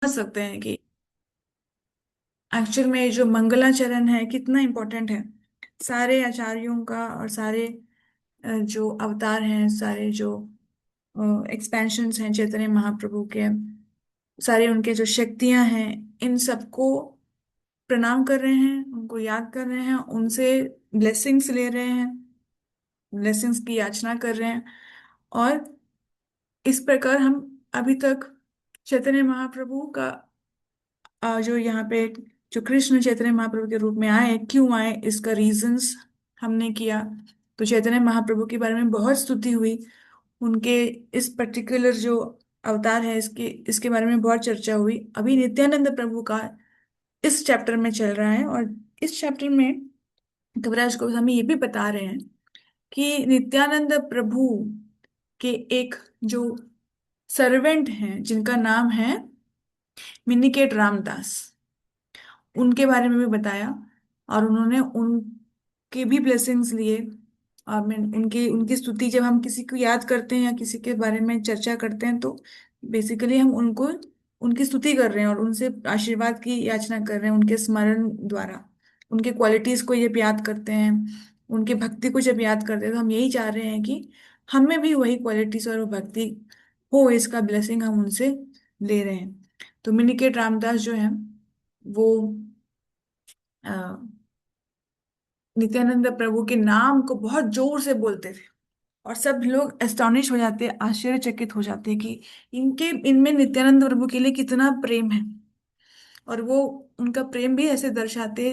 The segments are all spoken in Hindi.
सकते हैं कि एक्चुअल में जो मंगलाचरण है कितना इम्पोर्टेंट है। सारे आचार्यों का और सारे जो अवतार हैं, सारे जो एक्सपेंशंस हैं चैतन्य महाप्रभु के, सारे उनके जो शक्तियां हैं, इन सबको प्रणाम कर रहे हैं, उनको याद कर रहे हैं, उनसे ब्लेसिंग्स ले रहे हैं, ब्लेसिंग्स की याचना कर रहे हैं। और इस प्रकार हम अभी तक चैतन्य महाप्रभु का जो यहाँ पे जो कृष्ण चैतन्य महाप्रभु के रूप में आए, क्यों आए, इसका रीजंस हमने किया। तो चैतन्य महाप्रभु के बारे में बहुत स्तुति हुई, उनके इस पर्टिकुलर जो अवतार है इसके इसके बारे में बहुत चर्चा हुई। अभी नित्यानंद प्रभु का इस चैप्टर में चल रहा है, और इस चैप्टर में कविराज गोस्वामी ये भी बता रहे हैं कि नित्यानंद प्रभु के एक जो सर्वेंट हैं जिनका नाम है मिनिकेट रामदास, उनके बारे में भी बताया। और उन्होंने उनके भी ब्लेसिंग्स लिए। और मैं उनकी उनकी स्तुति, जब हम किसी को याद करते हैं या किसी के बारे में चर्चा करते हैं, तो बेसिकली हम उनको उनकी स्तुति कर रहे हैं और उनसे आशीर्वाद की याचना कर रहे हैं, उनके स्मरण द्वारा। उनके क्वालिटीज को जब याद करते हैं, उनके भक्ति को जब याद करते हैं, तो हम यही चाह रहे हैं कि हमें भी वही क्वालिटीज और वो भक्ति हो, इसका ब्लेसिंग हम उनसे ले रहे हैं। तो मिनिकेट रामदास जो है वो अ, नित्यानंद प्रभु के नाम को बहुत जोर से बोलते थे, और सब लोग एस्टॉनिश हो जाते, आश्चर्यचकित हो जाते कि इनके इनमें नित्यानंद प्रभु के लिए कितना प्रेम है। और वो उनका प्रेम भी ऐसे दर्शाते,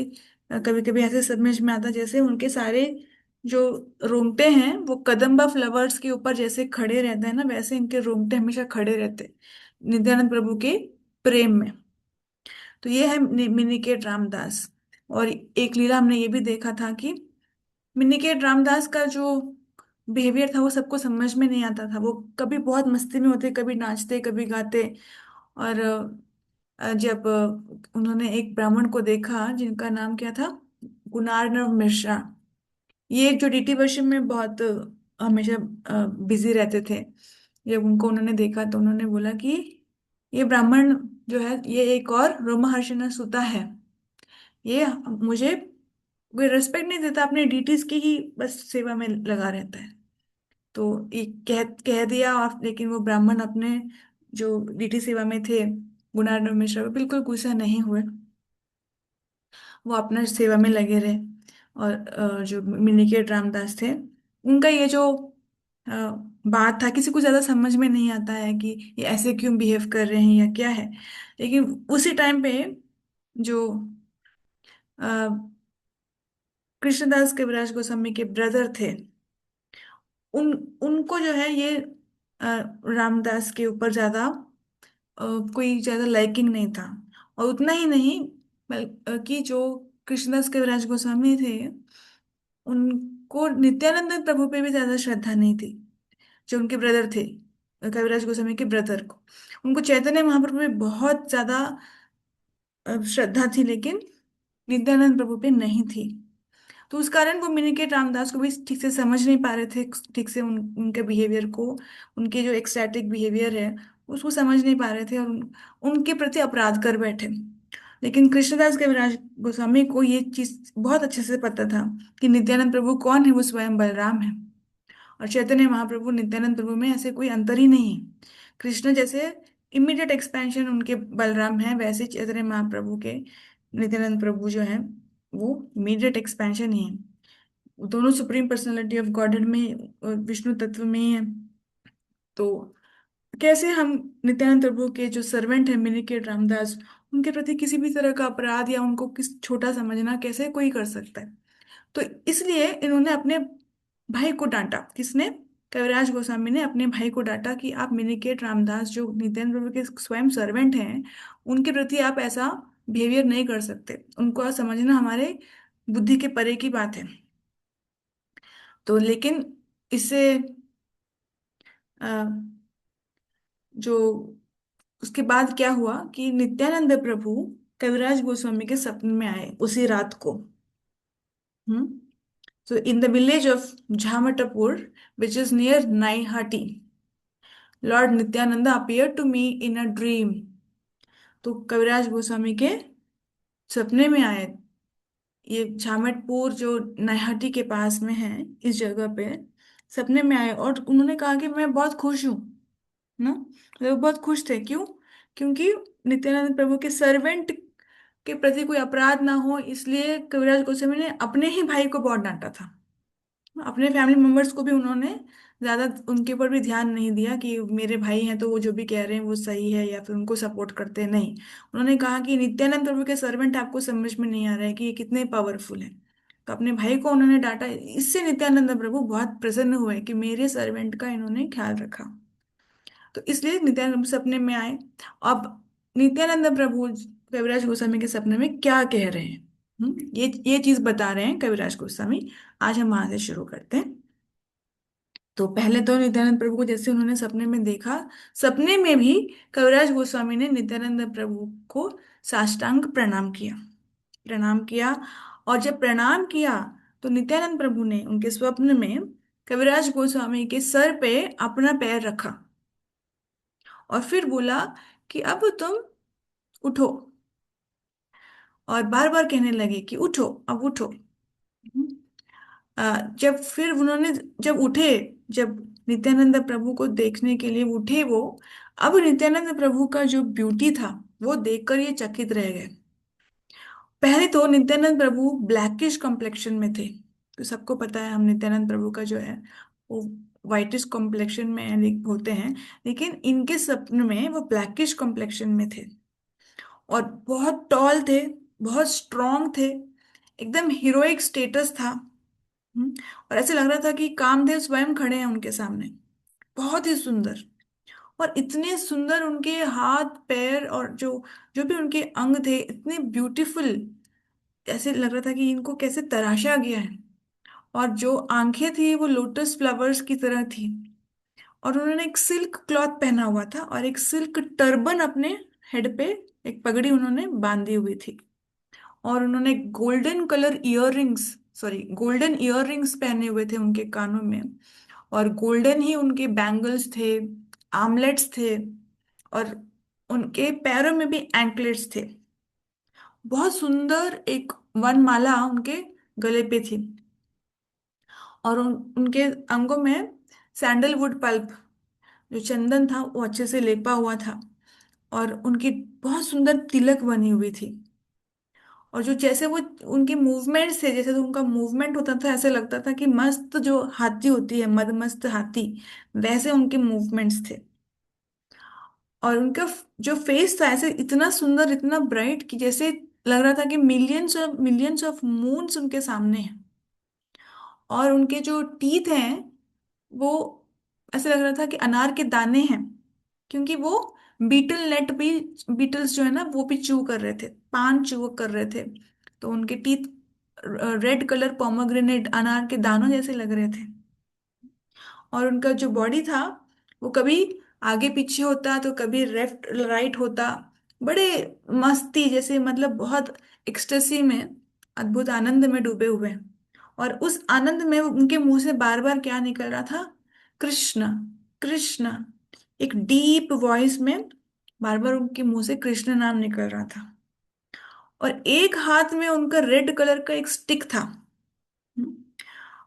कभी कभी ऐसे समझ में आता जैसे उनके सारे जो रोंगटे हैं वो कदम्बा फ्लावर्स के ऊपर जैसे खड़े रहते हैं ना, वैसे इनके रोंगटे हमेशा खड़े रहते नित्यानंद प्रभु के प्रेम में। तो ये है मिनिकेट रामदास। और एक लीला हमने ये भी देखा था कि मिनिकेट रामदास का जो बिहेवियर था वो सबको समझ में नहीं आता था। वो कभी बहुत मस्ती में होते, कभी नाचते, कभी गाते। और जब उन्होंने एक ब्राह्मण को देखा जिनका नाम क्या था, गुणार्णव मिश्रा। ये जो डीटी वर्षिप में बहुत हमेशा बिजी रहते थे। जब उनको उन्होंने देखा तो उन्होंने बोला कि ये ब्राह्मण जो है ये एक और रोमहर्षण सुता है, ये मुझे कोई रेस्पेक्ट नहीं देता, अपने डीटीज की ही बस सेवा में लगा रहता है। तो ये कह दिया। और लेकिन वो ब्राह्मण अपने जो डीटी सेवा में थे, गुणार्णव मिश्रा, वो बिल्कुल गुस्सा नहीं हुए, वो अपना सेवा में लगे रहे। और जो मिनिकेट रामदास थे, उनका ये जो अ, बात था, किसी को ज्यादा समझ में नहीं आता है कि ये ऐसे क्यों बिहेव कर रहे हैं या क्या है। लेकिन उसी टाइम पे जो अ, कृष्णदास कविराज गोस्वामी के ब्रदर थे, उन उनको जो है ये अ, रामदास के ऊपर ज्यादा कोई ज्यादा लाइकिंग नहीं था। और उतना ही नहीं, कि जो कृष्णदास कविराज गोस्वामी थे, उनको नित्यानंद प्रभु पे भी ज्यादा श्रद्धा नहीं थी। जो उनके ब्रदर थे, कविराज गोस्वामी के ब्रदर को, उनको चैतन्य महाप्रभु पे बहुत ज्यादा श्रद्धा थी, लेकिन नित्यानंद प्रभु पे नहीं थी। तो उस कारण वो मिनिकेट रामदास को भी ठीक से समझ नहीं पा रहे थे, ठीक से उनके बिहेवियर को, उनके जो एक्सटैटिक बिहेवियर है उसको समझ नहीं पा रहे थे, और उनके प्रति अपराध कर बैठे। लेकिन कृष्णदास कविराज गोस्वामी को ये चीज बहुत अच्छे से पता था कि नित्यानंद प्रभु कौन है, वो स्वयं बलराम है। और चैतन्य महाप्रभु नित्यानंद प्रभु में ऐसे कोई अंतर ही नहीं है। कृष्ण जैसे इमीडिएट एक्सपेंशन उनके बलराम है, वैसे चैतन्य महाप्रभु के नित्यानंद प्रभु जो है वो इमीडिएट एक्सपेंशन ही है। दोनों सुप्रीम पर्सनालिटी ऑफ गॉडहेड में, विष्णु तत्व में ही है। तो कैसे हम नित्यानंद प्रभु के जो सर्वेंट है मिनिकेट रामदास, उनके प्रति किसी भी तरह का अपराध या उनको किस छोटा समझना कैसे कोई कर सकता है। तो इसलिए इन्होंने अपने भाई को डांटा। किसने? कविराज गोस्वामी ने अपने भाई को डांटा कि आप मिनिकेट रामदास जो नित्यानंद प्रभु के स्वयं सर्वेंट हैं, उनके प्रति आप ऐसा बिहेवियर नहीं कर सकते, उनको आप समझना हमारे बुद्धि के परे की बात है। तो लेकिन इससे अ, जो उसके बाद क्या हुआ कि नित्यानंद प्रभु कविराज गोस्वामी के सपने में आए उसी रात को। हम्म। So in the village of Jhamatapur, which is near Naihati, Lord Nityananda appeared to me in a dream. तो कविराज गोस्वामी के सपने में आए। ये झामटपुर जो नैहाटी के पास में है, इस जगह पे सपने में आए और उन्होंने कहा कि मैं बहुत खुश हूँ ना। तो वो बहुत खुश थे, क्यों? क्योंकि नित्यानंद प्रभु के सर्वेंट के प्रति कोई अपराध ना हो, इसलिए कविराज गोस्वामी ने अपने ही भाई को बहुत डांटा था। अपने फैमिली मेंबर्स को भी उन्होंने ज्यादा उनके ऊपर भी ध्यान नहीं दिया कि मेरे भाई हैं तो वो जो भी कह रहे हैं वो सही है या फिर उनको सपोर्ट करते हैं, नहीं। उन्होंने कहा कि नित्यानंद प्रभु के सर्वेंट आपको समझ में नहीं आ रहा है कि ये कितने पावरफुल हैं। तो अपने भाई को उन्होंने डांटा। इससे नित्यानंद प्रभु बहुत प्रसन्न हुए कि मेरे सर्वेंट का इन्होंने ख्याल रखा। तो इसलिए नित्यानंद प्रभु सपने में आए। अब नित्यानंद प्रभु कविराज गोस्वामी के सपने में क्या कह रहे हैं, ये चीज बता रहे हैं कविराज गोस्वामी। आज हम वहां से शुरू करते हैं। तो पहले तो नित्यानंद प्रभु को जैसे उन्होंने सपने में देखा, सपने में भी कविराज गोस्वामी ने नित्यानंद प्रभु को साष्टांग प्रणाम किया। प्रणाम किया। और जब प्रणाम किया तो नित्यानंद प्रभु ने उनके स्वप्न में कविराज गोस्वामी के सर पे अपना पैर रखा और फिर बोला कि अब तुम उठो। और बार बार कहने लगे कि उठो, अब उठो। जब फिर उन्होंने, जब उठे, जब नित्यानंद प्रभु को देखने के लिए उठे वो, अब नित्यानंद प्रभु का जो ब्यूटी था वो देखकर ये चकित रह गए। पहले तो नित्यानंद प्रभु ब्लैकिश कॉम्प्लेक्शन में थे। तो सबको पता है हम नित्यानंद प्रभु का जो है वो वाइटिश कॉम्प्लेक्शन में होते हैं, लेकिन इनके सपने में वो ब्लैकिश कॉम्प्लेक्शन में थे। और बहुत टॉल थे, बहुत स्ट्रांग थे, एकदम हीरोइक स्टेटस था। और ऐसे लग रहा था कि कामदेव स्वयं खड़े हैं उनके सामने। बहुत ही सुंदर। और इतने सुंदर उनके हाथ पैर और जो जो भी उनके अंग थे इतने ब्यूटीफुल। ऐसे लग रहा था कि इनको कैसे तराशा गया है। और जो आंखें थी वो लोटस फ्लावर्स की तरह थी। और उन्होंने एक सिल्क क्लॉथ पहना हुआ था और एक सिल्क टर्बन अपने हेड पे, एक पगड़ी उन्होंने बांधी हुई थी। और उन्होंने golden colour earrings, sorry golden earrings पहने हुए थे उनके कानों में। और गोल्डन ही उनके बैंगल्स थे, आर्मलेट्स थे। और उनके पैरों में भी एंकलेट्स थे। बहुत सुंदर एक वनमाला उनके गले पे थी। और उनके अंगों में सैंडलवुड पल्प, जो चंदन था वो अच्छे से लेपा हुआ था। और उनकी बहुत सुंदर तिलक बनी हुई थी। और जो जैसे वो उनके मूवमेंट्स थे, जैसे तो उनका मूवमेंट होता था ऐसे लगता था कि मस्त जो हाथी होती है, मदमस्त हाथी, वैसे उनके मूवमेंट्स थे। और उनका जो फेस था ऐसे इतना सुंदर, इतना ब्राइट कि जैसे लग रहा था कि मिलियंस ऑफ मून्स उनके सामने हैं। और उनके जो टीथ हैं वो ऐसे लग रहा था कि अनार के दाने हैं, क्योंकि वो बीटल नेट भी, बीटल्स जो है ना वो भी चू कर रहे थे, पान चू कर रहे थे। तो उनके टीथ रेड कलर पोमोग्रेनेट अनार के दानों जैसे लग रहे थे। और उनका जो बॉडी था वो कभी आगे पीछे होता तो कभी लेफ्ट राइट होता। बड़े मस्ती जैसे, मतलब बहुत एक्सटेसी में, अद्भुत आनंद में डूबे हुए हैं। और उस आनंद में उनके मुंह से बार बार क्या निकल रहा था? कृष्ण, कृष्ण। एक डीप वॉइस में बार बार उनके मुंह से कृष्ण नाम निकल रहा था। और एक हाथ में उनका रेड कलर का एक स्टिक था। हम्म,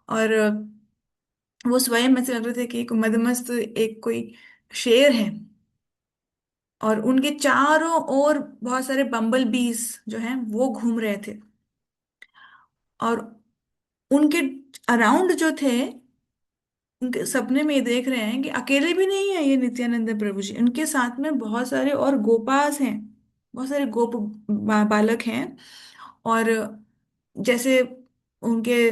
और वो स्वयं ऐसे लग रहे थे कि एक मदमस्त एक कोई शेर है। और उनके चारों ओर बहुत सारे बम्बल बीज जो हैं वो घूम रहे थे। और उनके अराउंड जो थे, उनके सपने में ये देख रहे हैं कि अकेले भी नहीं है ये नित्यानंद प्रभु जी, उनके साथ में बहुत सारे और गोपास हैं, बहुत सारे बालक हैं। और जैसे उनके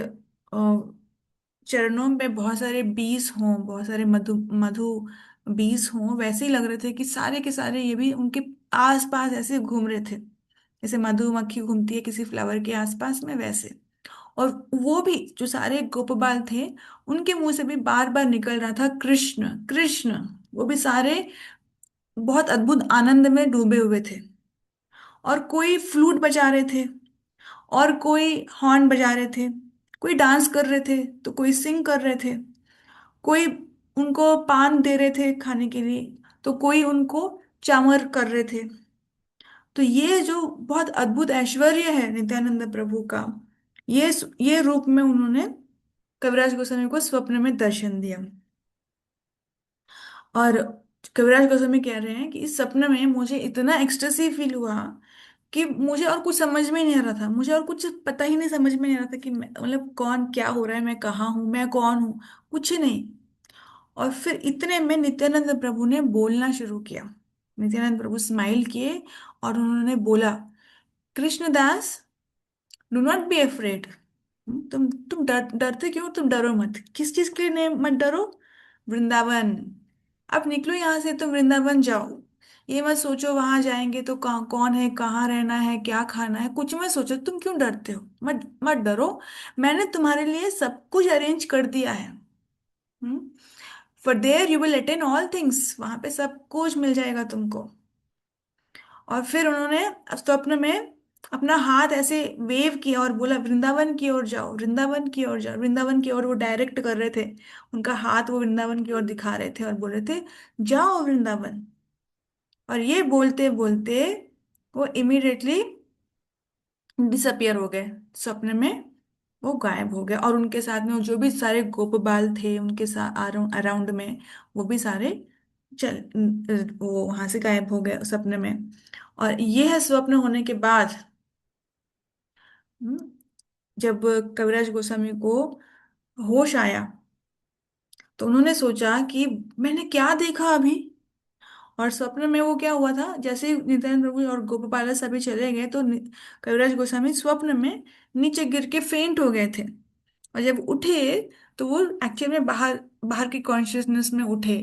चरणों में बहुत सारे बीज हों, बहुत सारे मधु मधु बीज हों, वैसे ही लग रहे थे कि सारे के सारे ये भी उनके आसपास ऐसे घूम रहे थे, जैसे मधुमक्खी घूमती है किसी फ्लावर के आसपास में, वैसे। और वो भी जो सारे गोपबाल थे उनके मुंह से भी बार बार निकल रहा था कृष्ण, कृष्ण। वो भी सारे बहुत अद्भुत आनंद में डूबे हुए थे। और कोई फ्लूट बजा रहे थे, और कोई हॉर्न बजा रहे थे, कोई डांस कर रहे थे, तो कोई सिंग कर रहे थे, कोई उनको पान दे रहे थे खाने के लिए, तो कोई उनको चामर कर रहे थे। तो ये जो बहुत अद्भुत ऐश्वर्य है नित्यानंद प्रभु का, ये रूप में उन्होंने कविराज गोस्वामी को स्वप्न में दर्शन दिया। और कविराज गोस्वामी कह रहे हैं कि इस सपने में मुझे इतना एक्सटेसिव फील हुआ कि मुझे और कुछ समझ में ही नहीं आ रहा था, मुझे और कुछ पता ही नहीं, समझ में नहीं आ रहा था कि मतलब कौन क्या हो रहा है, मैं कहाँ हूँ, मैं कौन हूँ, कुछ नहीं। और फिर इतने में नित्यानंद प्रभु ने बोलना शुरू किया। नित्यानंद प्रभु स्माइल किए और उन्होंने बोला, Krishnadas, do not be afraid. तुम डरते क्यों? तुम डरो मत। किस चीज के लिए नहीं मत डरो? वृंदावन। अब निकलो यहाँ से, तुम वृंदावन जाओ। ये मत सोचो वहां जाएंगे तो कहाँ कौन है, कहाँ रहना है, क्या खाना है, कुछ मत सोचो। तुम क्यों डरते हो? मत मत डरो। मैंने तुम्हारे लिए सब कुछ अरेंज कर दिया है। For their you will attain all things. वहां पे सब कुछ मिल जाएगा तुमको। और फिर उन्होंने स्वप्न में अपना हाथ ऐसे वेव किया और बोला, वृंदावन की ओर जाओ, वृंदावन की ओर जाओ, वृंदावन की ओर वो डायरेक्ट कर रहे थे। उनका हाथ वो वृंदावन की ओर दिखा रहे थे और बोल रहे थे, जाओ वृंदावन। और ये बोलते बोलते वो इमिडिएटली डिसअपियर हो गए स्वप्न में। वो गायब हो गए और उनके साथ में जो भी सारे गोपबाल थे उनके साथ अराउंड में, वो भी सारे चल वो वहां से गायब हो गए सपने में। और ये है स्वप्न होने के बाद। हम्म, जब कविराज गोस्वामी को होश आया तो उन्होंने सोचा कि मैंने क्या देखा अभी। और स्वप्न में वो क्या हुआ था, जैसे ही नित्यानंद प्रभु और गोपाल सभी चले गए तो कविराज गोस्वामी स्वप्न में नीचे गिर के फेंट हो गए थे। और जब उठे तो वो एक्चुअल में बाहर बाहर की कॉन्शियसनेस में उठे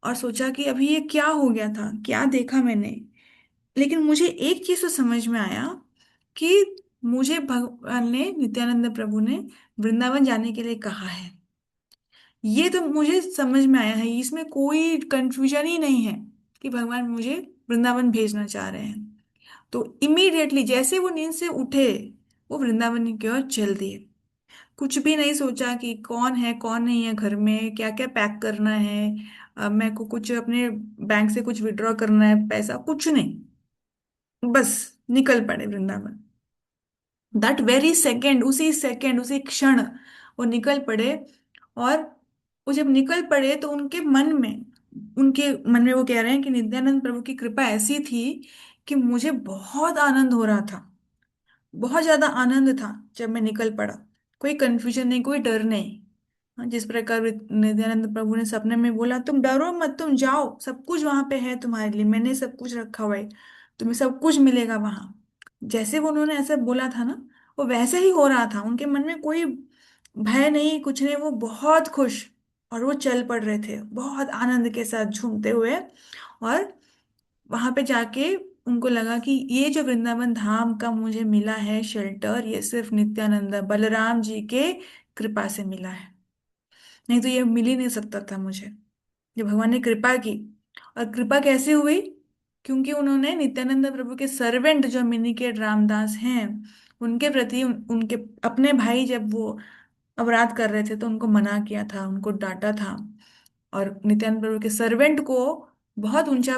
और सोचा कि अभी ये क्या हो गया था, क्या देखा मैंने। लेकिन मुझे एक चीज तो समझ में आया कि मुझे भगवान ने, नित्यानंद प्रभु ने वृंदावन जाने के लिए कहा है। ये तो मुझे समझ में आया है, इसमें कोई कंफ्यूजन ही नहीं है कि भगवान मुझे वृंदावन भेजना चाह रहे हैं। तो इमीडिएटली जैसे वो नींद से उठे, वो वृंदावन की ओर चल दिए। कुछ भी नहीं सोचा कि कौन है कौन नहीं है घर में, क्या क्या पैक करना है, मेरे को कुछ अपने बैंक से कुछ विड्रॉ करना है पैसा, कुछ नहीं। बस निकल पड़े वृंदावन। दैट वेरी सेकेंड, उसी सेकेंड, उसी क्षण वो निकल पड़े। और वो जब निकल पड़े तो उनके मन में वो कह रहे हैं कि नित्यानंद प्रभु की कृपा ऐसी थी कि मुझे बहुत आनंद हो रहा था, बहुत ज्यादा आनंद था जब मैं निकल पड़ा। कोई कंफ्यूजन नहीं, कोई डर नहीं। हाँ, जिस प्रकार नित्यानंद प्रभु ने सपने में बोला, तुम डरो मत, तुम जाओ, सब कुछ वहां पे है तुम्हारे लिए, मैंने सब कुछ रखा हुआ है, तुम्हें सब कुछ मिलेगा वहां। जैसे वो उन्होंने ऐसा बोला था ना, वो वैसे ही हो रहा था। उनके मन में कोई भय नहीं, कुछ नहीं, वो बहुत खुश। और वो चल पड़ रहे थे बहुत आनंद के साथ झूमते हुए। और वहां पे जाके उनको लगा कि ये जो वृंदावन धाम का मुझे मिला है शेल्टर, ये सिर्फ नित्यानंद बलराम जी के कृपा से मिला है। नहीं तो ये मिल ही नहीं सकता था मुझे। जो भगवान ने कृपा की। और कृपा कैसे हुई? क्योंकि उन्होंने नित्यानंद प्रभु के सर्वेंट जो मिनिकेट रामदास हैं, उनके प्रति उनके अपने भाई जब वो अपराध कर रहे थे तो उनको मना किया था, उनको डांटा था। और नित्यानंद प्रभु के सर्वेंट को बहुत ऊंचा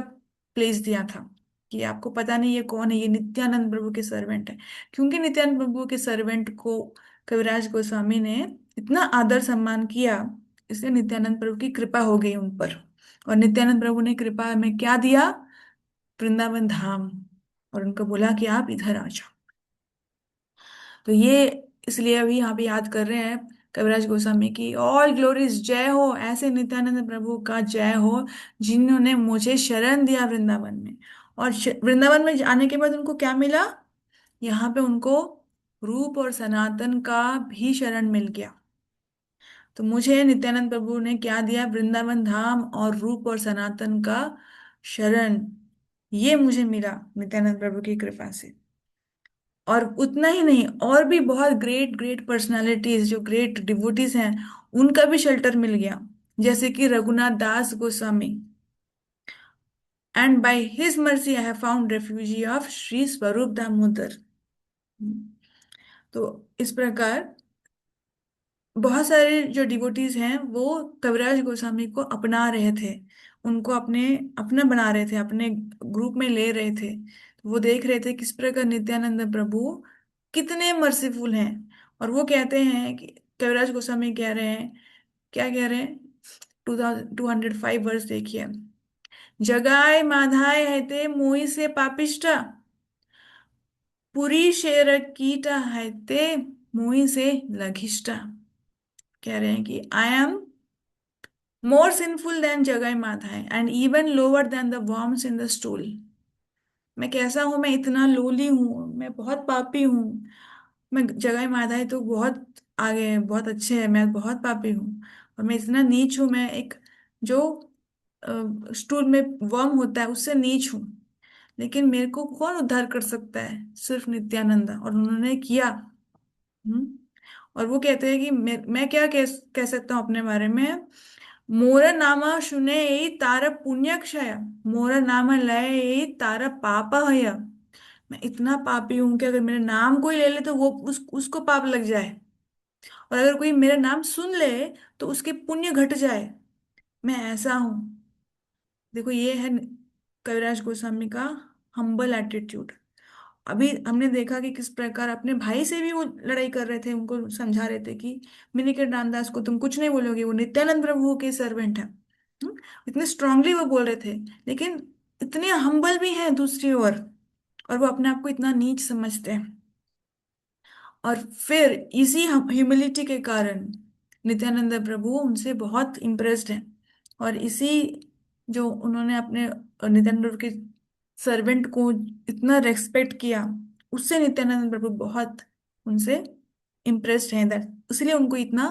प्लेस दिया था कि आपको पता नहीं ये कौन है, ये नित्यानंद प्रभु के सर्वेंट है। क्योंकि नित्यानंद प्रभु के सर्वेंट को कविराज गोस्वामी ने इतना आदर सम्मान किया, इसलिए नित्यानंद प्रभु की कृपा हो गई उन पर। और नित्यानंद प्रभु ने कृपा में क्या दिया? वृंदावन धाम। और उनको बोला कि आप इधर आ जाओ। तो ये इसलिए अभी यहाँ पे याद कर रहे हैं कविराज गोस्वामी की ऑल ग्लोरीज जय हो, ऐसे नित्यानंद प्रभु का जय हो जिन्होंने मुझे शरण दिया वृंदावन में। और वृंदावन में आने के बाद उनको क्या मिला? यहाँ पे उनको रूप और सनातन का भी शरण मिल गया। तो मुझे नित्यानंद प्रभु ने क्या दिया? वृंदावन धाम और रूप और सनातन का शरण। ये मुझे मिला नित्यानंद प्रभु की कृपा से। और उतना ही नहीं, और भी बहुत ग्रेट ग्रेट पर्सनालिटीज जो ग्रेट डिवोटीज हैं, उनका भी शेल्टर मिल गया। जैसे कि Raghunath Das Goswami, and by his mercy I have found refugee of Shri Swarup Damodar. तो इस प्रकार बहुत सारे जो डिवोटीज हैं वो कविराज गोस्वामी को अपना रहे थे, उनको अपने अपना बना रहे थे, अपने ग्रुप में ले रहे थे। वो देख रहे थे किस प्रकार नित्यानंद प्रभु कितने मर्सीफुल हैं। और वो कहते हैं कि कविराज गोस्वामी कह रहे हैं, क्या कह रहे हैं, 2205 वर्ष देखिए। जगाए माधाय है ते मोहि से पापिष्टा, पुरी शेर कीटा है ते मोहि से लघिष्ठा। कह रहे हैं कि I am more sinful than Jagai Madhai and even lower than the worms in the stool. मैं कैसा हूं, मैं इतना लोली हूँ, मैं बहुत पापी हूँ। मैं जगाई माधाय तो बहुत आगे है, बहुत अच्छे है, मैं बहुत पापी हूँ। और मैं इतना नीच हूँ, मैं एक जो स्टूल में वर्म होता है उससे नीच हूँ। लेकिन मेरे को कौन उद्धार कर सकता है, सिर्फ नित्यानंद, और उन्होंने किया। हम्म। और वो कहते हैं कि मैं क्या कह सकता हूँ अपने बारे में। मोर नाम सुने यही तार पुण्य क्षय, मोर नाम लय यही तार पाप हय। मैं इतना पापी हूं कि अगर मेरे नाम कोई ले ले तो वो उसको पाप लग जाए, और अगर कोई मेरा नाम सुन ले तो उसके पुण्य घट जाए। मैं ऐसा हूं। देखो ये है कविराज गोस्वामी का हम्बल एटीट्यूड। अभी हमने देखा कि किस प्रकार अपने भाई से भी वो लड़ाई कर रहे थे, उनको समझा रहे थे कि मिनिकेट रामदास को तुम कुछ नहीं बोलोगे, वो नित्यानंद प्रभु के सर्वेंट है। इतने स्ट्रांगली वो बोल रहे थे, लेकिन इतने हम्बल भी हैं दूसरी ओर, और वो अपने आप को इतना नीच समझते हैं। और फिर इसी ह्यूमिलिटी के कारण नित्यानंद प्रभु उनसे बहुत इम्प्रेस्ड हैं। और इसी जो उन्होंने अपने नित्यानंद प्रभु के सर्वेंट को इतना रेस्पेक्ट किया, उससे नित्यानंद प्रभु बहुत उनसे इम्प्रेस्ड हैं। दैट इसलिए उनको इतना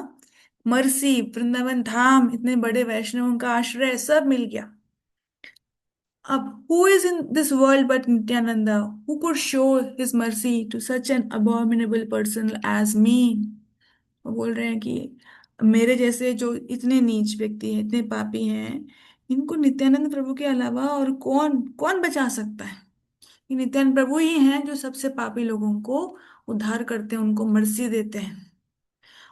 मर्सी, वृंदावन धाम, इतने बड़े वैष्णवों का आश्रय सब मिल गया। अब who is in this world but Nityananda, who could show his mercy to such an abominable person as me? वो बोल रहे हैं कि मेरे जैसे जो इतने नीच व्यक्ति हैं, इतने पापी हैं, इनको नित्यानंद प्रभु के अलावा और कौन कौन बचा सकता है। ये नित्यानंद प्रभु ही हैं जो सबसे पापी लोगों को उद्धार करते हैं, उनको मर्सी देते हैं।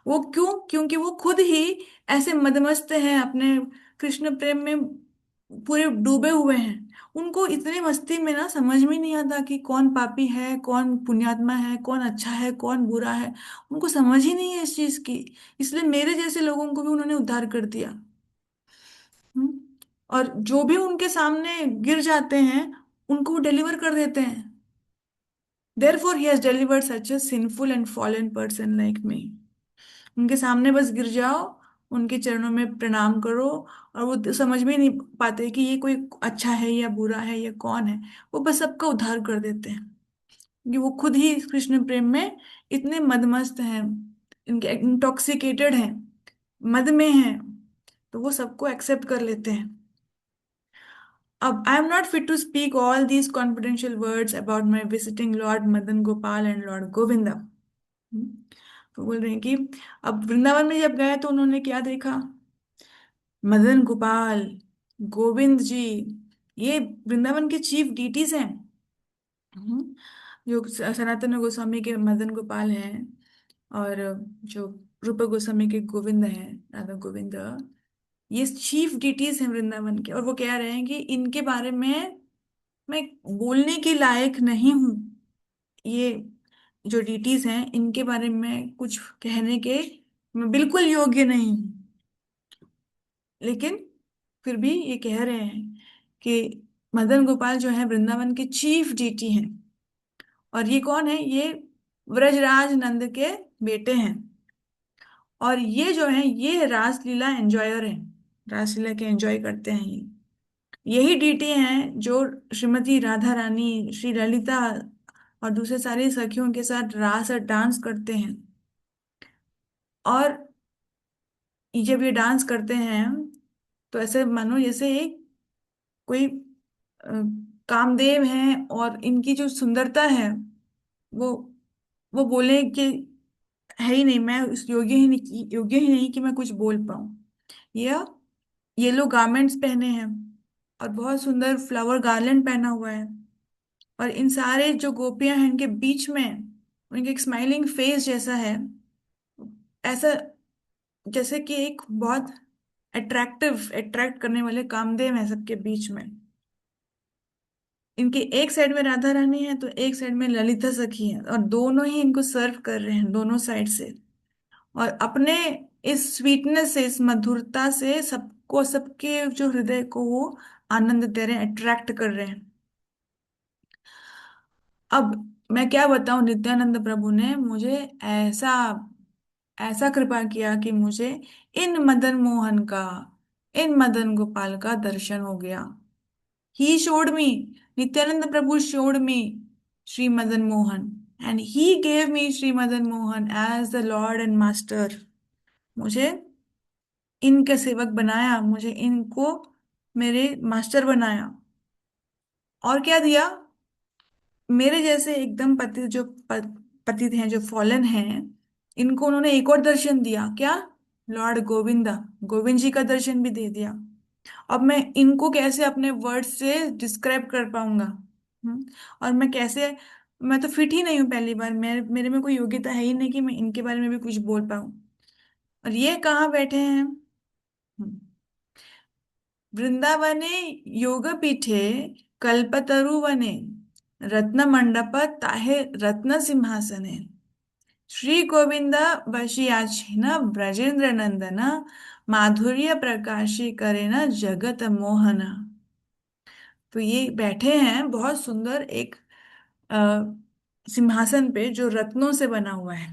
वो क्यों? क्योंकि वो खुद ही ऐसे मदमस्त हैं अपने कृष्ण प्रेम में, पूरे डूबे हुए हैं। उनको इतनी मस्ती में ना समझ में नहीं आता कि कौन पापी है, कौन पुण्यात्मा है, कौन अच्छा है, कौन बुरा है। उनको समझ ही नहीं है इस चीज की। इसलिए मेरे जैसे लोगों को भी उन्होंने उद्धार कर दिया। हम्म। और जो भी उनके सामने गिर जाते हैं उनको वो डिलीवर कर देते हैं। Therefore he has delivered such a sinful and fallen person like me। उनके सामने बस गिर जाओ, उनके चरणों में प्रणाम करो, और वो तो समझ में नहीं पाते कि ये कोई अच्छा है या बुरा है या कौन है। वो बस सबका उद्धार कर देते हैं, क्योंकि वो खुद ही कृष्ण प्रेम में इतने मदमस्त हैं, इनके इंटॉक्सिकेटेड हैं, मद में हैं, तो वो सबको एक्सेप्ट कर लेते हैं। अब I am not fit to speak all these confidential words about my visiting Lord Madan Gopal and Lord Govinda. तो बोल रहे हैं कि अब वृंदावन में जब गए तो उन्होंने क्या देखा। मदन गोपाल, गोविंद जी, ये वृंदावन के चीफ डीटीज हैं। हम्म, जो सनातन गोस्वामी के मदन गोपाल हैं, और जो रूप गोस्वामी के गोविंद हैं, राधा गोविंद, ये चीफ डीटीज हैं वृंदावन के। और वो कह रहे हैं कि इनके बारे में मैं बोलने के लायक नहीं हूँ। ये जो डीटीज हैं इनके बारे में कुछ कहने के मैं बिल्कुल योग्य नहीं हूँ। लेकिन फिर भी ये कह रहे हैं कि मदन गोपाल जो है वृंदावन के चीफ डीटी हैं। और ये कौन है? ये व्रजराज नंद के बेटे हैं। और ये जो है ये रासलीला एंजॉयर हैं, रासलीला के एंजॉय करते हैं ये। यही डीटी हैं जो श्रीमती राधा रानी, श्री ललिता और दूसरे सारी सखियों के साथ रास और डांस करते हैं। और जब ये डांस करते हैं तो ऐसे मानो जैसे एक कोई अ, कामदेव हैं, और इनकी जो सुंदरता है वो वो बोले कि है ही नहीं, मैं उस योग्य ही नहीं कि मैं कुछ बोल पाऊं। यह येलो गारमेंट्स पहने हैं, और बहुत सुंदर फ्लावर गार्लैंड पहना हुआ है। और इन सारे जो गोपियां हैं इनके बीच में उनके एक स्माइलिंग फेस जैसा है, ऐसा जैसे कि एक बहुत अट्रैक्ट करने वाले कामदेव है सबके बीच में। इनके एक साइड में राधा रानी है तो एक साइड में ललिता सखी है, और दोनों ही इनको सर्व कर रहे हैं दोनों साइड से। और अपने इस स्वीटनेस से, इस मधुरता से सबको, सबके जो हृदय को वो आनंद दे रहे हैं, अट्रैक्ट कर रहे हैं। अब मैं क्या बताऊं, नित्यानंद प्रभु ने मुझे ऐसा ऐसा कृपा किया कि मुझे इन मदन मोहन का, इन मदन गोपाल का दर्शन हो गया। He showed me, Nityananda Prabhu showed me Shri Madan Mohan, and he gave me Shri Madan Mohan as the lord and master. मुझे इनके सेवक बनाया, मुझे इनको मेरे मास्टर बनाया। और क्या दिया, मेरे जैसे एकदम पति जो पतित हैं, जो फॉलन हैं, इनको उन्होंने एक और दर्शन दिया। क्या? लॉर्ड गोविंदा, गोविंद जी का दर्शन भी दे दिया। अब मैं इनको कैसे अपने वर्ड से डिस्क्राइब कर पाऊंगा? और मैं कैसे, मैं तो फिट ही नहीं हूँ, पहली बार मेरे में कोई योग्यता है ही नहीं कि मैं इनके बारे में भी कुछ बोल पाऊँ। और ये कहाँ बैठे हैं? हम्म, वृंदावने योगपीठे कल्पतरुवने रत्नमंडप ताहे रत्न सिंहासने श्री गोविंद वशियाछिन ब्रजेंद्र नंदन माधुर्य प्रकाशी करेन जगत मोहन। तो ये बैठे हैं बहुत सुंदर एक अ, सिंहासन पे जो रत्नों से बना हुआ है,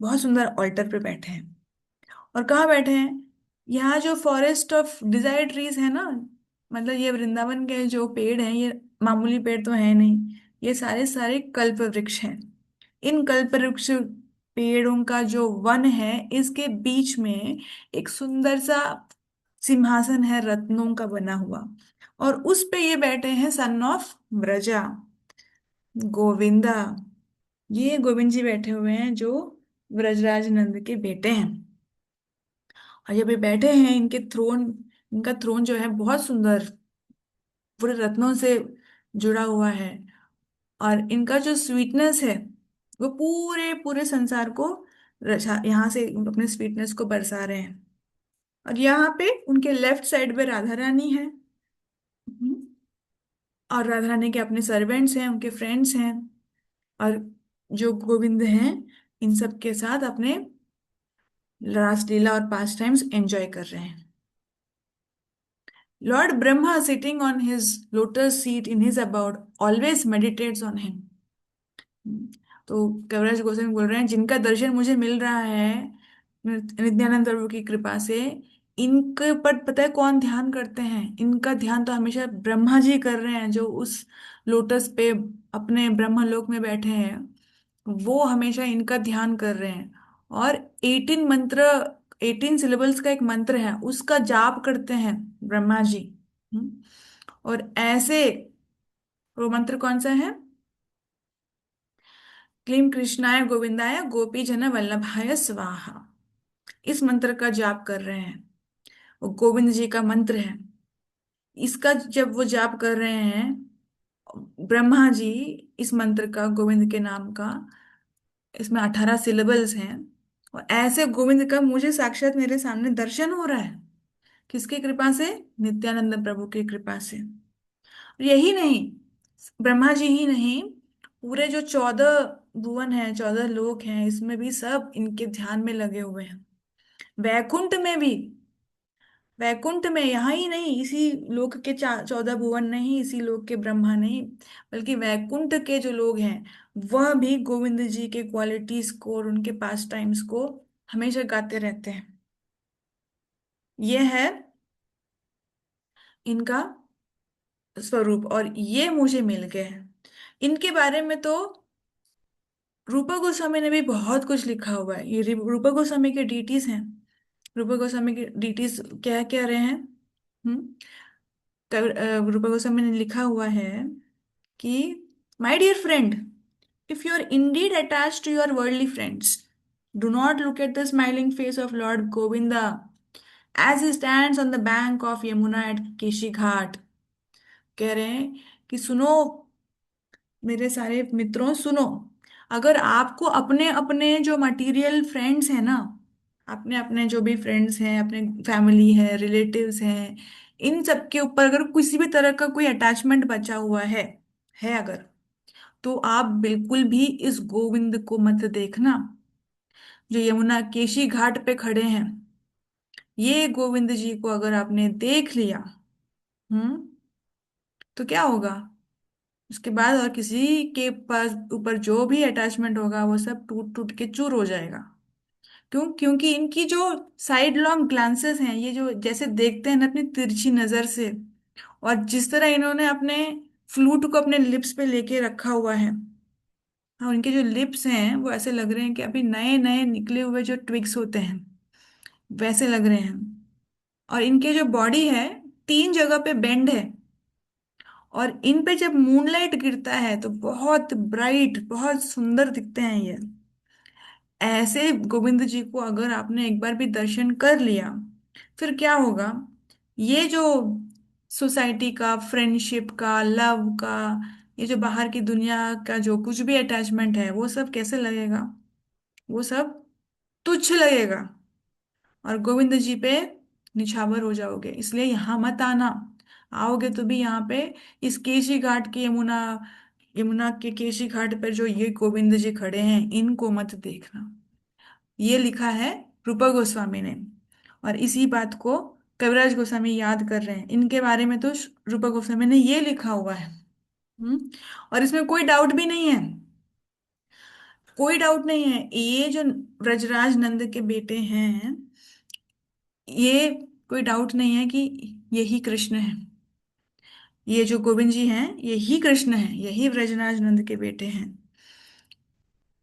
बहुत सुंदर ऑल्टर पे बैठे हैं। और कहाँ बैठे हैं? यहाँ जो फॉरेस्ट ऑफ डिजायर ट्रीज है ना, मतलब ये वृंदावन के जो पेड़ हैं, ये मामूली पेड़ तो है नहीं, ये सारे सारे कल्प वृक्ष हैं। इन कल्प वृक्ष पेड़ों का जो वन है, इसके बीच में एक सुंदर सा सिंहासन है रत्नों का बना हुआ, और उस पे ये बैठे हैं सन ऑफ ब्रजा, गोविंदा। ये गोविंद जी बैठे हुए हैं जो व्रजराज नंद के बेटे हैं। और ये भी बैठे हैं, इनके थ्रोन, इनका थ्रोन जो है बहुत सुंदर, पूरे रत्नों से जुड़ा हुआ है। और इनका जो स्वीटनेस है वो पूरे पूरे संसार को यहाँ से अपने स्वीटनेस को बरसा रहे हैं। और यहाँ पे उनके लेफ्ट साइड पे राधा रानी है। हम्म। और राधा रानी के अपने सर्वेंट्स हैं, उनके फ्रेंड्स हैं। और जो गोविंद हैं, इन सब के साथ अपने रासलीला और पास टाइम्स एंजॉय कर रहे हैं। Lord Brahma sitting on his lotus seat in his about always meditates on him. तो कविराज गोस्वामी बोल रहे हैं, जिनका दर्शन मुझे मिल रहा है नित्यानंद प्रभु की कृपा से, इनके पर पता है कौन ध्यान करते हैं? इनका ध्यान तो हमेशा ब्रह्मा जी कर रहे हैं, जो उस लोटस पे अपने ब्रह्मलोक में बैठे हैं। वो हमेशा इनका ध्यान कर रहे हैं। और 18 मंत्र, 18 सिलेबल्स का एक मंत्र है, उसका जाप करते हैं ब्रह्मा जी। हम्म। और ऐसे, वो मंत्र कौन सा है? क्लीम कृष्णाय गोविंदाय गोपी जन वल्लभाय स्वाहा। इस मंत्र का जाप कर रहे हैं, वो गोविंद जी का मंत्र है। इसका जब वो जाप कर रहे हैं ब्रह्मा जी, इस मंत्र का, गोविंद के नाम का, इसमें 18 सिलेबल्स हैं। और ऐसे गोविंद का मुझे साक्षात मेरे सामने दर्शन हो रहा है। किसकी कृपा से? नित्यानंद प्रभु की कृपा से। यही नहीं, ब्रह्मा जी ही नहीं, पूरे जो 14 भुवन हैं, 14 लोक हैं, इसमें भी सब इनके ध्यान में लगे हुए हैं। वैकुंठ में भी, वैकुंठ में, यहाँ ही नहीं, इसी लोक के 14 भुवन नहीं, इसी लोक के ब्रह्मा नहीं, बल्कि वैकुंठ के जो लोग हैं, वह भी गोविंद जी के क्वालिटीज को और उनके पास टाइम्स को हमेशा गाते रहते हैं। ये है इनका स्वरूप, और ये मुझे मिल गए हैं। इनके बारे में तो रूपा गोस्वामी ने भी बहुत कुछ लिखा हुआ है। ये रूपा गोस्वामी के डीटीज हैं। रूपा गोस्वामी के डीटीज क्या कह रहे हैं? हम्म। रूपा गोस्वामी ने लिखा हुआ है कि my dear friend, if you are indeed attached to your worldly friends, do not look at the smiling face of lord Govinda as he stands on the bank of Yamuna at Keshi Ghat. कह रहे हैं कि सुनो मेरे सारे मित्रों, सुनो, अगर आपको अपने अपने जो मटेरियल फ्रेंड्स हैं ना, अपने अपने जो भी फ्रेंड्स हैं, अपने फैमिली है, रिलेटिव्स हैं, इन सब के ऊपर अगर किसी भी तरह का कोई अटैचमेंट बचा हुआ है अगर, तो आप बिल्कुल भी इस गोविंद को मत देखना। जो यमुना केशी घाट पे खड़े हैं, ये गोविंद जी को अगर आपने देख लिया, हम्म, तो क्या होगा? उसके बाद और किसी के पास ऊपर जो भी अटैचमेंट होगा वो सब टूट टूट के चूर हो जाएगा। क्यों? क्योंकि इनकी जो साइड लॉन्ग ग्लांसेस हैं, ये जो जैसे देखते हैं ना अपनी तिरछी नजर से, और जिस तरह इन्होंने अपने फ्लूट को अपने लिप्स पे लेके रखा हुआ है, हाँ, उनके जो लिप्स हैं वो ऐसे लग रहे हैं कि अभी नए नए निकले हुए जो ट्विग्स होते हैं वैसे लग रहे हैं। और इनके जो बॉडी है, 3 जगह पे बेंड है, और इन पे जब मूनलाइट गिरता है तो बहुत ब्राइट, बहुत सुंदर दिखते हैं ये। ऐसे गोविंद जी को अगर आपने एक बार भी दर्शन कर लिया, फिर क्या होगा? ये जो सोसाइटी का, फ्रेंडशिप का, लव का, ये जो बाहर की दुनिया का जो कुछ भी अटैचमेंट है, वो सब कैसे लगेगा? वो सब तुच्छ लगेगा, और गोविंद जी पे निछावर हो जाओगे। इसलिए यहाँ मत आना। आओगे तो भी यहाँ पे इस केशी घाट की, यमुना यमुना के केशी घाट पर जो ये गोविंद जी खड़े हैं, इनको मत देखना। ये लिखा है रूपा गोस्वामी ने, और इसी बात को कविराज गोस्वामी याद कर रहे हैं। इनके बारे में तो रूपा गोस्वामी ने ये लिखा हुआ है। हम्म। और इसमें कोई डाउट भी नहीं है, कोई डाउट नहीं है, ये जो ब्रजराज नंद के बेटे हैं, ये कोई डाउट नहीं है कि यही कृष्ण है। ये जो गोविंद जी हैं यही कृष्ण है, यही ब्रजराज नंद के बेटे हैं।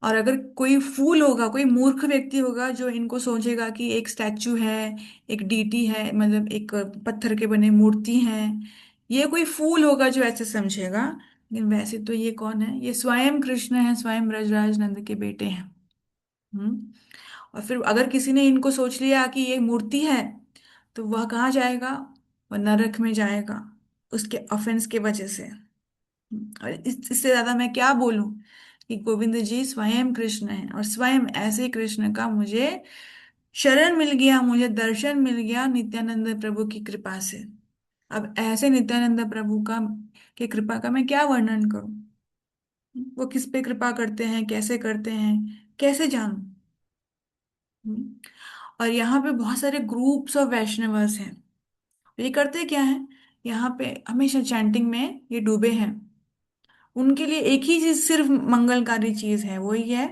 और अगर कोई फूल होगा, कोई मूर्ख व्यक्ति होगा जो इनको सोचेगा कि एक स्टैचू है, एक डीटी है, मतलब एक पत्थर के बने मूर्ति है, ये कोई फूल होगा जो ऐसे समझेगा। लेकिन वैसे तो ये कौन है? ये स्वयं कृष्ण है, स्वयं ब्रजराज नंद के बेटे हैं। हम्म। और फिर अगर किसी ने इनको सोच लिया कि ये मूर्ति है, तो वह कहाँ जाएगा? वह नरक में जाएगा, उसके ऑफेंस के वजह से। और इससे ज्यादा मैं क्या बोलूं कि गोविंद जी स्वयं कृष्ण हैं, और स्वयं ऐसे कृष्ण का मुझे शरण मिल गया, मुझे दर्शन मिल गया नित्यानंद प्रभु की कृपा से। अब ऐसे नित्यानंद प्रभु का की कृपा का मैं क्या वर्णन करूं? वो किस पे कृपा करते हैं, कैसे करते हैं, कैसे जानूं? हम्म। और यहाँ पे बहुत सारे ग्रुप्स ऑफ वैष्णवस हैं। ये करते क्या है? यहाँ पे हमेशा चैंटिंग में ये डूबे हैं। उनके लिए एक ही चीज, सिर्फ मंगलकारी चीज है, वही है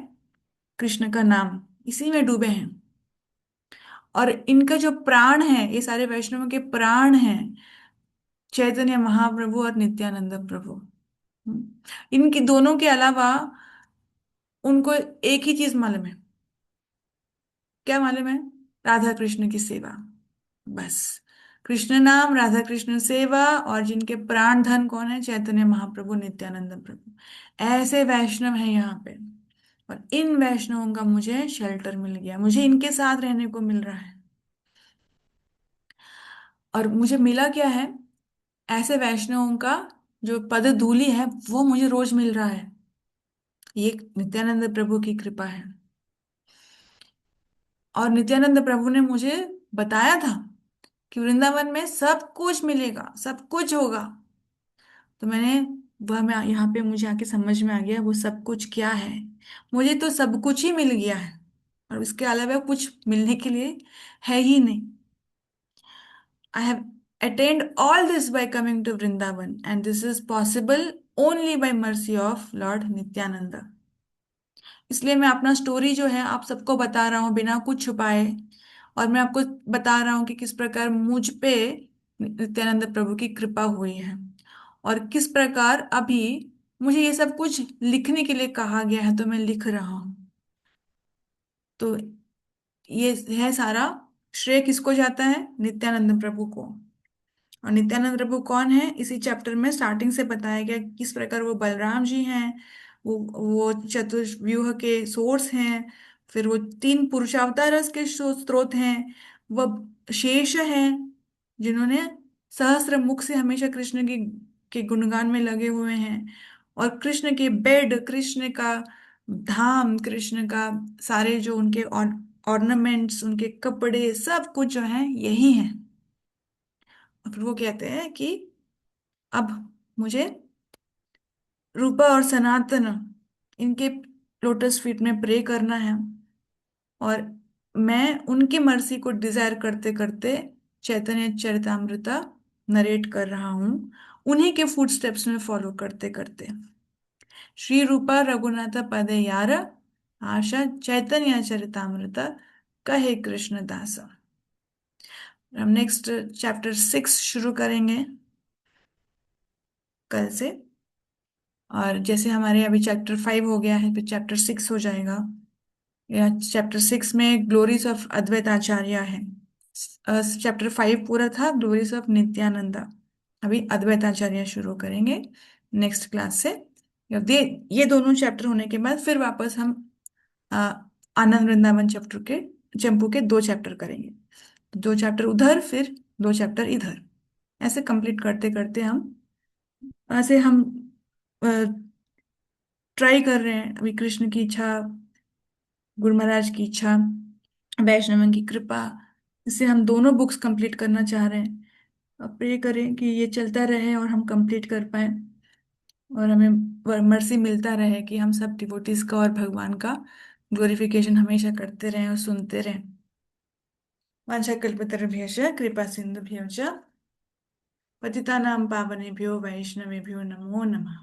कृष्ण का नाम। इसी में डूबे हैं। और इनका जो प्राण है, ये सारे वैष्णवों के प्राण हैं चैतन्य महाप्रभु और नित्यानंद प्रभु। इनकी दोनों के अलावा उनको एक ही चीज मालूम है। क्या मालूम है? राधा कृष्ण की सेवा, बस। कृष्ण नाम, राधा कृष्ण सेवा, और जिनके प्राण धन कौन है? चैतन्य महाप्रभु, नित्यानंद प्रभु। ऐसे वैष्णव हैं यहाँ पे। और इन वैष्णवों का मुझे शेल्टर मिल गया, मुझे इनके साथ रहने को मिल रहा है। और मुझे मिला क्या है? ऐसे वैष्णवों का जो पद धूलि है वो मुझे रोज मिल रहा है। ये नित्यानंद प्रभु की कृपा है। और नित्यानंद प्रभु ने मुझे बताया था कि वृंदावन में सब कुछ मिलेगा, सब कुछ होगा। तो मैंने, वह मैं यहाँ पे मुझे आके समझ में आ गया वो सब कुछ क्या है। मुझे तो सब कुछ ही मिल गया है, और इसके अलावा कुछ मिलने के लिए है ही नहीं। I have attained all this by coming to Vrindavan, and this is possible only by mercy of Lord Nityananda. इसलिए मैं अपना स्टोरी जो है आप सबको बता रहा हूँ बिना कुछ छुपाए। और मैं आपको बता रहा हूँ कि किस प्रकार मुझ पे नित्यानंद प्रभु की कृपा हुई है, और किस प्रकार अभी मुझे ये सब कुछ लिखने के लिए कहा गया है, तो मैं लिख रहा हूँ। तो ये है सारा श्रेय किसको जाता है? नित्यानंद प्रभु को। और नित्यानंद प्रभु कौन है? इसी चैप्टर में स्टार्टिंग से बताया गया किस प्रकार वो बलराम जी हैं। वो चतुर्व्यूह के सोर्स हैं। फिर वो 3 पुरुषावतार रस के स्रोत हैं। वह शेष हैं जिन्होंने सहस्त्र मुख से हमेशा कृष्ण के गुणगान में लगे हुए हैं। और कृष्ण के बेड, कृष्ण का धाम, कृष्ण का सारे जो उनके ऑर्नामेंट्स, उनके कपड़े, सब कुछ जो है यही है। फिर वो कहते हैं कि अब मुझे रूपा और सनातन इनके लोटस फीट में प्रे करना है, और मैं उनकी मर्जी को डिजायर करते करते चैतन्य चरितामृता नरेट कर रहा हूँ, उन्हीं के फुट स्टेप्स में फॉलो करते करते। श्री रूपा रघुनाथ पदे यार, आशा चैतन्य चरितामृता, कहे कृष्ण दास। हम नेक्स्ट चैप्टर 6 शुरू करेंगे कल से। और जैसे हमारे अभी चैप्टर 5 हो गया है, फिर चैप्टर 6 हो जाएगा। या चैप्टर 6 में ग्लोरीज ऑफ अद्वैत आचार्य है। चैप्टर 5 पूरा था ग्लोरीज ऑफ नित्यानंदा। अभी अद्वैत आचार्य शुरू करेंगे नेक्स्ट क्लास से। ये दोनों चैप्टर होने के बाद फिर वापस हम अ, आनंद वृंदावन चैप्टर के चंपू के 2 चैप्टर करेंगे। 2 चैप्टर उधर, फिर 2 चैप्टर इधर, ऐसे कंप्लीट करते करते हम, ऐसे हम ट्राई कर रहे हैं। अभी कृष्ण की इच्छा, गुरु महाराज की इच्छा, वैष्णव की कृपा, इससे हम दोनों बुक्स कंप्लीट करना चाह रहे हैं। अब प्रे करें कि ये चलता रहे और हम कंप्लीट कर पाए, और हमें मर्सी मिलता रहे कि हम सब डिवोटीज का और भगवान का ग्लोरिफिकेशन हमेशा करते रहें और सुनते रहें। वाञ्छाकल्पतरुभ्यश्च कृपा सिन्धुभ्यो च पतितानां पावनेभ्यो वैष्णवेभ्यो नमो नमः।